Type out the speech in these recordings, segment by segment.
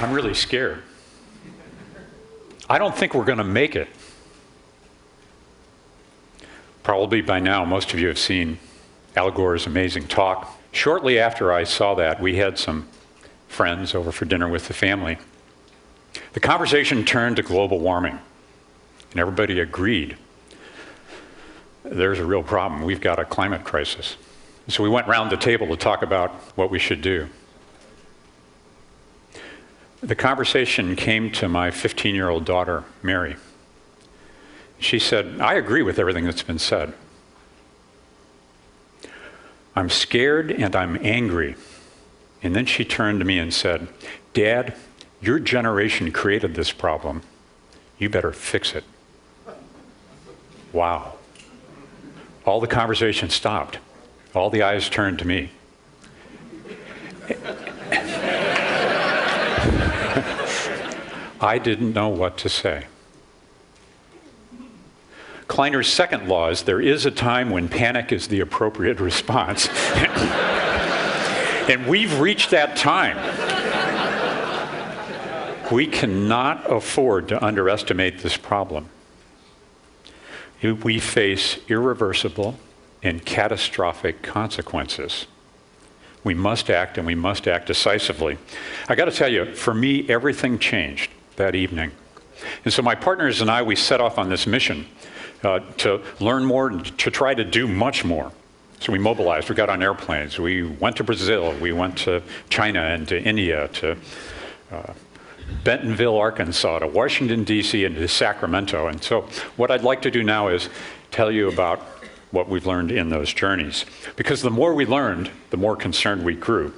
I'm really scared. I don't think we're going to make it. Probably by now, most of you have seen Al Gore's amazing talk. Shortly after I saw that, we had some friends over for dinner with the family. The conversation turned to global warming, and everybody agreed there's a real problem. We've got a climate crisis. So we went round the table to talk about what we should do. The conversation came to my 15-year-old daughter, Mary. She said, I agree with everything that's been said. I'm scared and I'm angry. And then she turned to me and said, Dad, your generation created this problem. You better fix it. Wow. All the conversation stopped. All the eyes turned to me. I didn't know what to say. Kleiner's second law is there is a time when panic is the appropriate response. And we've reached that time. We cannot afford to underestimate this problem. We face irreversible and catastrophic consequences. We must act, and we must act decisively. I got to tell you, for me, everything changed that evening. And so my partners and I, we set off on this mission to learn more and to try to do much more. So we mobilized, we got on airplanes, we went to Brazil, we went to China and to India, to Bentonville, Arkansas, to Washington, D.C., and to Sacramento. And so what I'd like to do now is tell you about what we've learned in those journeys. Because the more we learned, the more concerned we grew.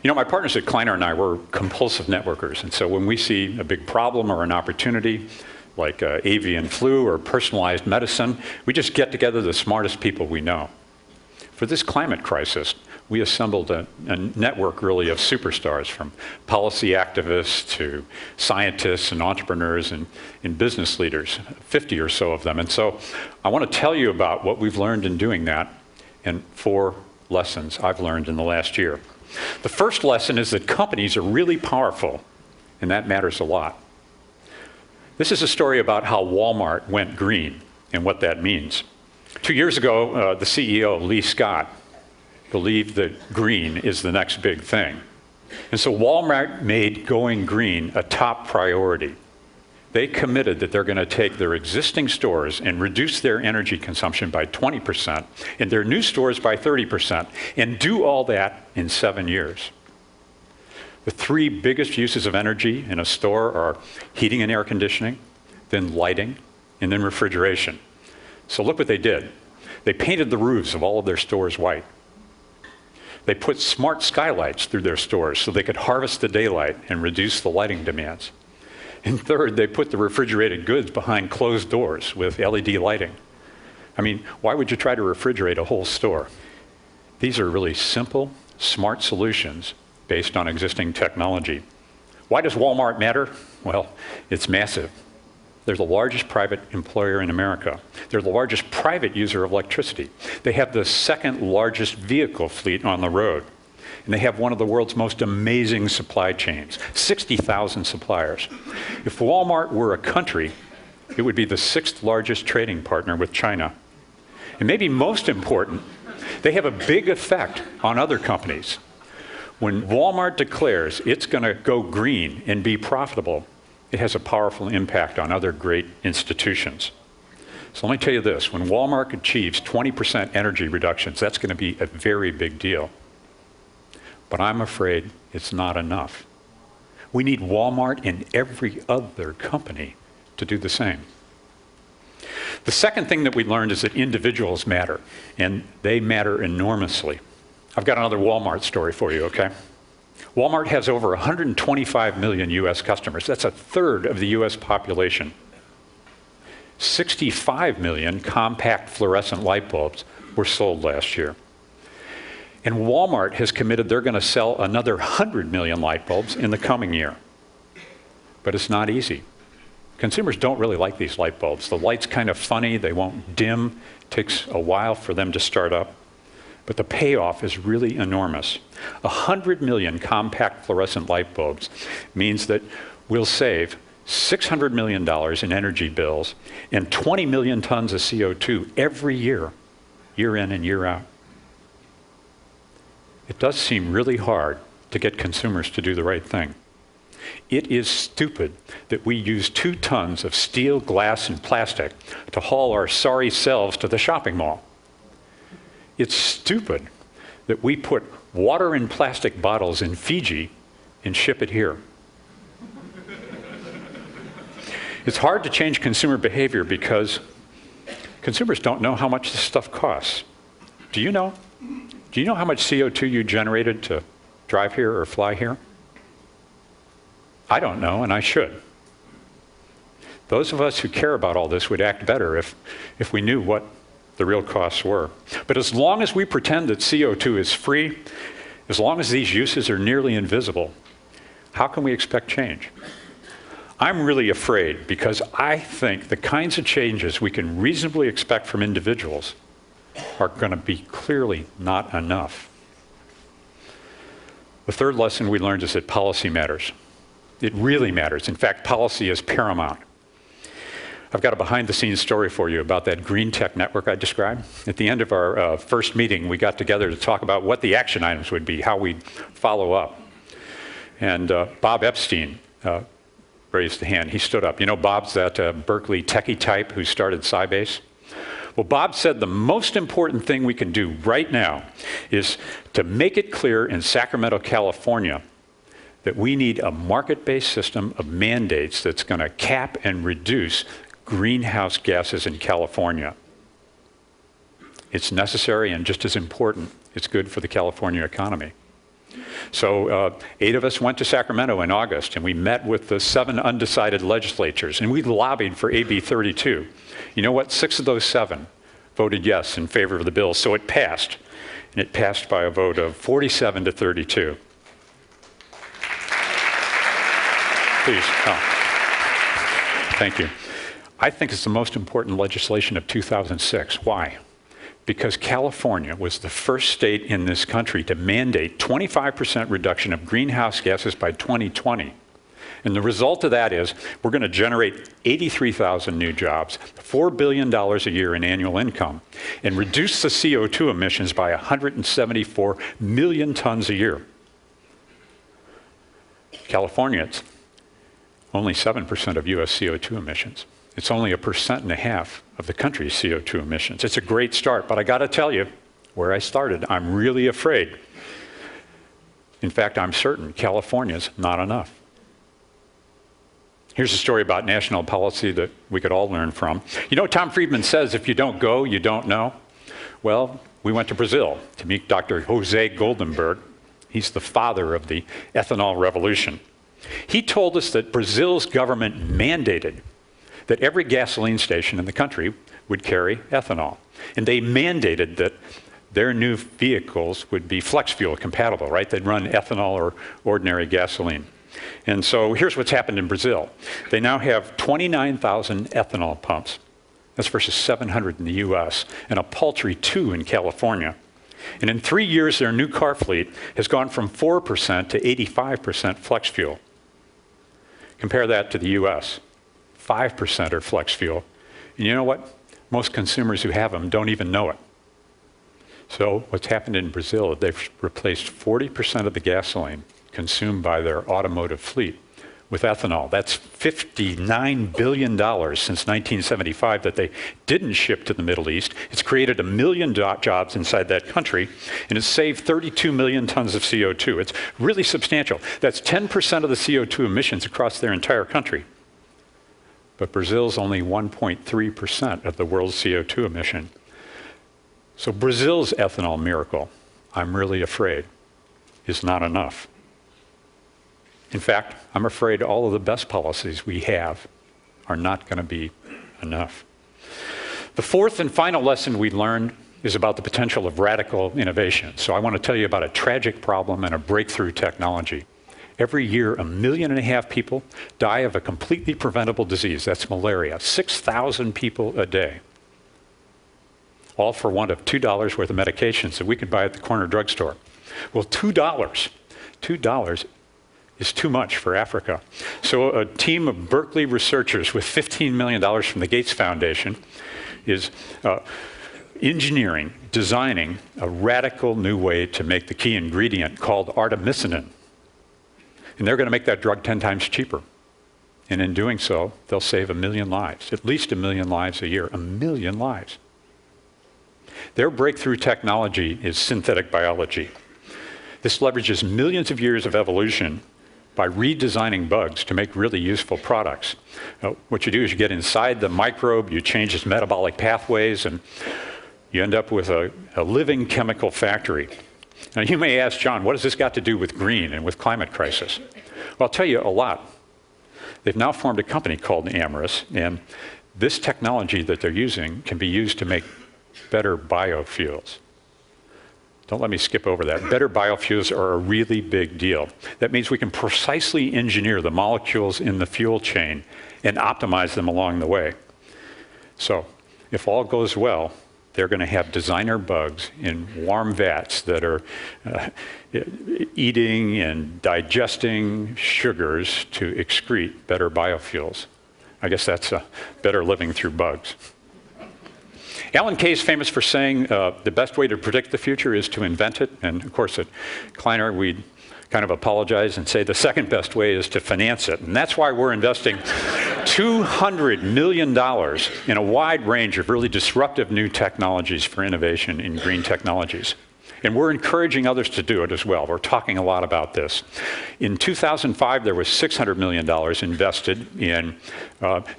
You know, my partners at Kleiner and I were compulsive networkers. And so when we see a big problem or an opportunity, like avian flu or personalized medicine, we just get together the smartest people we know. For this climate crisis, we assembled a network really of superstars, from policy activists to scientists and entrepreneurs and business leaders, 50 or so of them. And so I want to tell you about what we've learned in doing that and 4 lessons I've learned in the last year. The first lesson is that companies are really powerful, and that matters a lot. This is a story about how Walmart went green and what that means. 2 years ago, the CEO, Lee Scott, believed that green is the next big thing. And so Walmart made going green a top priority. They committed that they're going to take their existing stores and reduce their energy consumption by 20% and their new stores by 30%, and do all that in 7 years. The 3 biggest uses of energy in a store are heating and air conditioning, then lighting, and then refrigeration. So look what they did. They painted the roofs of all of their stores white. They put smart skylights through their stores so they could harvest the daylight and reduce the lighting demands. And third, they put the refrigerated goods behind closed doors with LED lighting. I mean, why would you try to refrigerate a whole store? These are really simple, smart solutions based on existing technology. Why does Walmart matter? Well, it's massive. They're the largest private employer in America. They're the largest private user of electricity. They have the 2nd largest vehicle fleet on the road. And they have one of the world's most amazing supply chains, 60,000 suppliers. If Walmart were a country, it would be the 6th largest trading partner with China. And maybe most important, they have a big effect on other companies. When Walmart declares it's going to go green and be profitable, it has a powerful impact on other great institutions. So let me tell you this, when Walmart achieves 20% energy reductions, that's going to be a very big deal. But I'm afraid it's not enough. We need Walmart and every other company to do the same. The second thing that we learned is that individuals matter, and they matter enormously. I've got another Walmart story for you, okay? Walmart has over 125 million US customers. That's a third of the US population. 65 million compact fluorescent light bulbs were sold last year. And Walmart has committed they're going to sell another 100 million light bulbs in the coming year. But it's not easy. Consumers don't really like these light bulbs. The light's kind of funny, they won't dim. It takes a while for them to start up. But the payoff is really enormous. 100 million compact fluorescent light bulbs means that we'll save $600 million in energy bills and 20 million tons of CO2 every year, year in and year out. It does seem really hard to get consumers to do the right thing. It is stupid that we use 2 tons of steel, glass, and plastic to haul our sorry selves to the shopping mall. It's stupid that we put water in plastic bottles in Fiji and ship it here. It's hard to change consumer behavior because consumers don't know how much this stuff costs. Do you know? Do you know how much CO2 you generated to drive here or fly here? I don't know, and I should. Those of us who care about all this would act better if we knew what the real costs were. But as long as we pretend that CO2 is free, as long as these uses are nearly invisible, how can we expect change? I'm really afraid because I think the kinds of changes we can reasonably expect from individuals are going to be clearly not enough. The third lesson we learned is that policy matters. It really matters. In fact, policy is paramount. I've got a behind-the-scenes story for you about that green tech network I described. At the end of our first meeting, we got together to talk about what the action items would be, how we'd follow up. And Bob Epstein raised a hand. He stood up. You know, Bob's that Berkeley techie type who started Sybase. Well, Bob said the most important thing we can do right now is to make it clear in Sacramento, California, that we need a market-based system of mandates that's going to cap and reduce greenhouse gases in California. It's necessary and just as important, it's good for the California economy. So 8 of us went to Sacramento in August, and we met with the 7 undecided legislatures, and we lobbied for AB 32. You know what? 6 of those 7 voted yes in favor of the bill, so it passed. And it passed by a vote of 47 to 32. Please. Oh. Thank you. I think it's the most important legislation of 2006. Why? Because California was the first state in this country to mandate 25% reduction of greenhouse gases by 2020. And the result of that is we're going to generate 83,000 new jobs, $4 billion a year in annual income, and reduce the CO2 emissions by 174 million tons a year. California, it's only 7% of US CO2 emissions. It's only 1.5% of the country's CO2 emissions. It's a great start, but I got to tell you, where I started, I'm really afraid. In fact, I'm certain California's not enough. Here's a story about national policy that we could all learn from. You know, Tom Friedman says, if you don't go, you don't know. Well, we went to Brazil to meet Dr. Jose Goldenberg. He's the father of the ethanol revolution. He told us that Brazil's government mandated that every gasoline station in the country would carry ethanol. And they mandated that their new vehicles would be flex fuel compatible, right? They'd run ethanol or ordinary gasoline. And so here's what's happened in Brazil. They now have 29,000 ethanol pumps. That's versus 700 in the US, and a paltry 2 in California. And in 3 years, their new car fleet has gone from 4% to 85% flex fuel. Compare that to the US. 5% are flex fuel. And you know what? Most consumers who have them don't even know it. So what's happened in Brazil, they've replaced 40% of the gasoline consumed by their automotive fleet with ethanol. That's $59 billion since 1975 that they didn't ship to the Middle East. It's created 1 million jobs inside that country, and it's saved 32 million tons of CO2. It's really substantial. That's 10% of the CO2 emissions across their entire country. But Brazil's only 1.3% of the world's CO2 emission. So Brazil's ethanol miracle, I'm really afraid, is not enough. In fact, I'm afraid all of the best policies we have are not going to be enough. The fourth and final lesson we learned is about the potential of radical innovation. So I want to tell you about a tragic problem and a breakthrough technology. Every year, 1.5 million people die of a completely preventable disease. That's malaria. 6,000 people a day. All for want of $2 worth of medications that we could buy at the corner drugstore. Well, $2 is too much for Africa. So a team of Berkeley researchers with $15 million from the Gates Foundation is designing a radical new way to make the key ingredient called artemisinin. And they're going to make that drug 10 times cheaper. And in doing so, they'll save 1 million lives, at least 1 million lives a year, 1 million lives. Their breakthrough technology is synthetic biology. This leverages millions of years of evolution by redesigning bugs to make really useful products. What you do is you get inside the microbe, you change its metabolic pathways, and you end up with a living chemical factory. Now you may ask, John, what has this got to do with green and with climate crisis? Well, I'll tell you a lot. They've now formed a company called Amyris, and this technology that they're using can be used to make better biofuels. Don't let me skip over that. Better biofuels are a really big deal. That means we can precisely engineer the molecules in the fuel chain and optimize them along the way. So if all goes well, they're going to have designer bugs in warm vats that are eating and digesting sugars to excrete better biofuels. I guess that's better living through bugs. Alan Kay is famous for saying the best way to predict the future is to invent it. And of course, at Kleiner, we kind of apologize and say the second best way is to finance it. And that's why we're investing $200 million in a wide range of really disruptive new technologies for innovation in green technologies. And we're encouraging others to do it as well. We're talking a lot about this. In 2005, there was $600 million invested in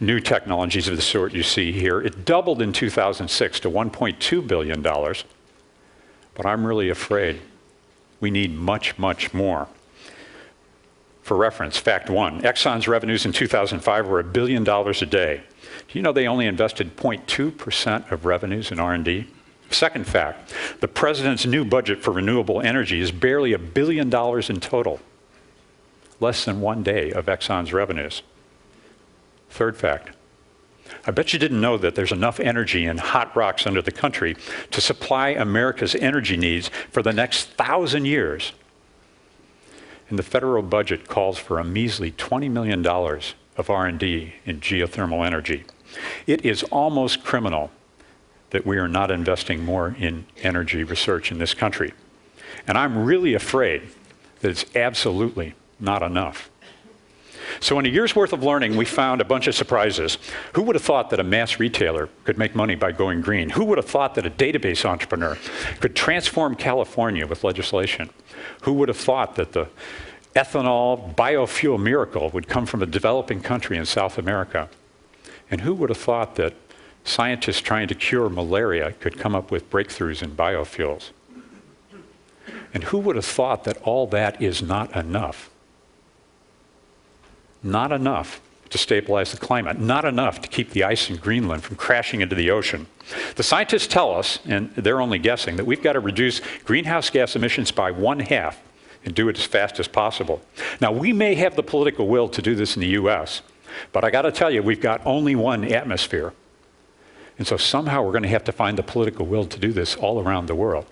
new technologies of the sort you see here. It doubled in 2006 to $1.2 billion. But I'm really afraid we need much, much more. For reference, fact one, Exxon's revenues in 2005 were $1 billion a day. Do you know they only invested 0.2% of revenues in R&D? Second fact, the president's new budget for renewable energy is barely $1 billion in total, less than 1 day of Exxon's revenues. Third fact, I bet you didn't know that there's enough energy in hot rocks under the country to supply America's energy needs for the next 1,000 years. And the federal budget calls for a measly $20 million of R&D in geothermal energy. It is almost criminal that we are not investing more in energy research in this country. And I'm really afraid that it's absolutely not enough. So in a year's worth of learning, we found a bunch of surprises. Who would have thought that a mass retailer could make money by going green? Who would have thought that a database entrepreneur could transform California with legislation? Who would have thought that the ethanol biofuel miracle would come from a developing country in South America? And who would have thought that scientists trying to cure malaria could come up with breakthroughs in biofuels? And who would have thought that all that is not enough? Not enough to stabilize the climate, not enough to keep the ice in Greenland from crashing into the ocean. The scientists tell us, and they're only guessing, that we've got to reduce greenhouse gas emissions by 1/2 and do it as fast as possible. Now, we may have the political will to do this in the US, but I got to tell you, we've got only one atmosphere. And so somehow we're going to have to find the political will to do this all around the world.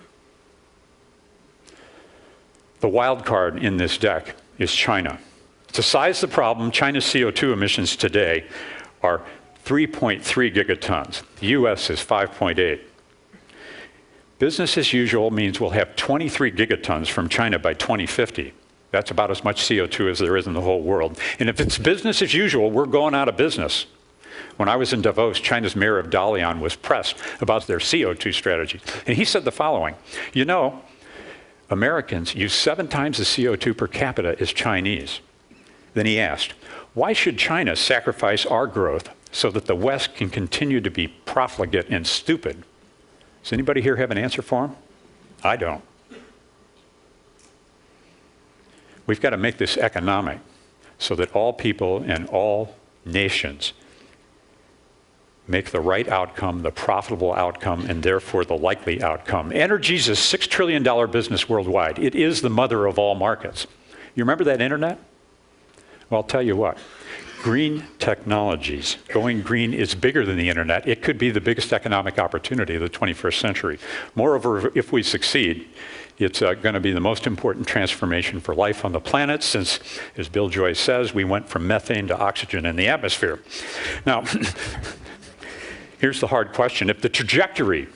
The wild card in this deck is China. To size the problem, China's CO2 emissions today are 3.3 gigatons. The US is 5.8. Business as usual means we'll have 23 gigatons from China by 2050. That's about as much CO2 as there is in the whole world. And if it's business as usual, we're going out of business. When I was in Davos, China's mayor of Dalian was pressed about their CO2 strategy. And he said the following, you know, Americans use 7 times the CO2 per capita as Chinese. Then he asked, why should China sacrifice our growth so that the West can continue to be profligate and stupid? Does anybody here have an answer for him? I don't. We've got to make this economic so that all people and all nations make the right outcome, the profitable outcome, and therefore the likely outcome. Energy is a $6 trillion business worldwide. It is the mother of all markets. You remember that internet? Well, I'll tell you what. Green technologies. Going green is bigger than the internet. It could be the biggest economic opportunity of the 21st century. Moreover, if we succeed, it's going to be the most important transformation for life on the planet since, as Bill Joyce says, we went from methane to oxygen in the atmosphere. Now, here's the hard question. If the trajectory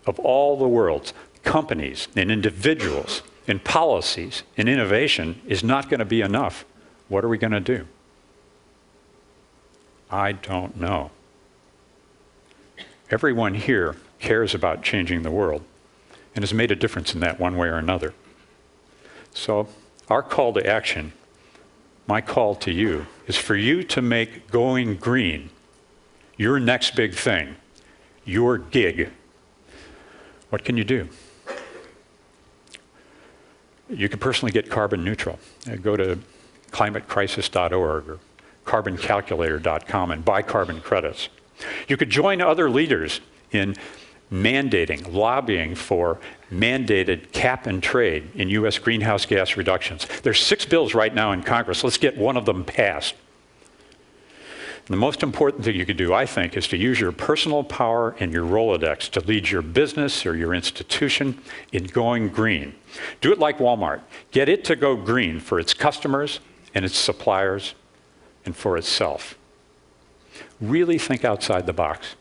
of all the world's companies and individuals and policies and innovation is not going to be enough, what are we going to do? I don't know. Everyone here cares about changing the world and has made a difference in that one way or another. So our call to action, my call to you, is for you to make going green your next big thing, your gig. What can you do? You can personally get carbon neutral. Go to climatecrisis.org or carboncalculator.com and buy carbon credits. You could join other leaders in mandating, lobbying for mandated cap and trade in U.S. greenhouse gas reductions. There's 6 bills right now in Congress. Let's get one of them passed. And the most important thing you could do, I think, is to use your personal power and your Rolodex to lead your business or your institution in going green. Do it like Walmart. Get it to go green for its customers and its suppliers and for itself. Really think outside the box.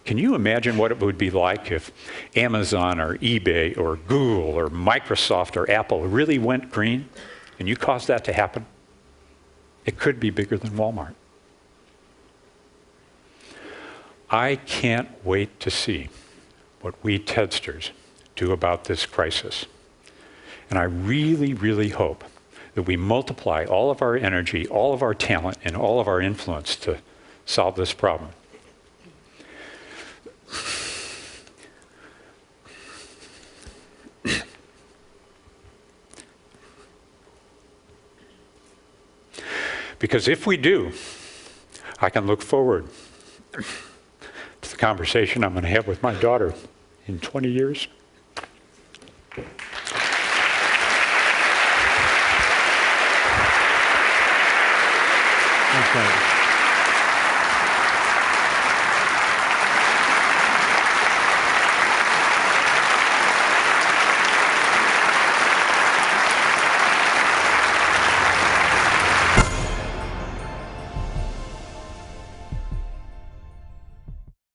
Can you imagine what it would be like if Amazon or eBay or Google or Microsoft or Apple really went green and you caused that to happen? It could be bigger than Walmart. I can't wait to see what we TEDsters do about this crisis. And I really, really hope that we multiply all of our energy, all of our talent, and all of our influence to solve this problem. Because if we do, I can look forward to the conversation I'm going to have with my daughter in 20 years.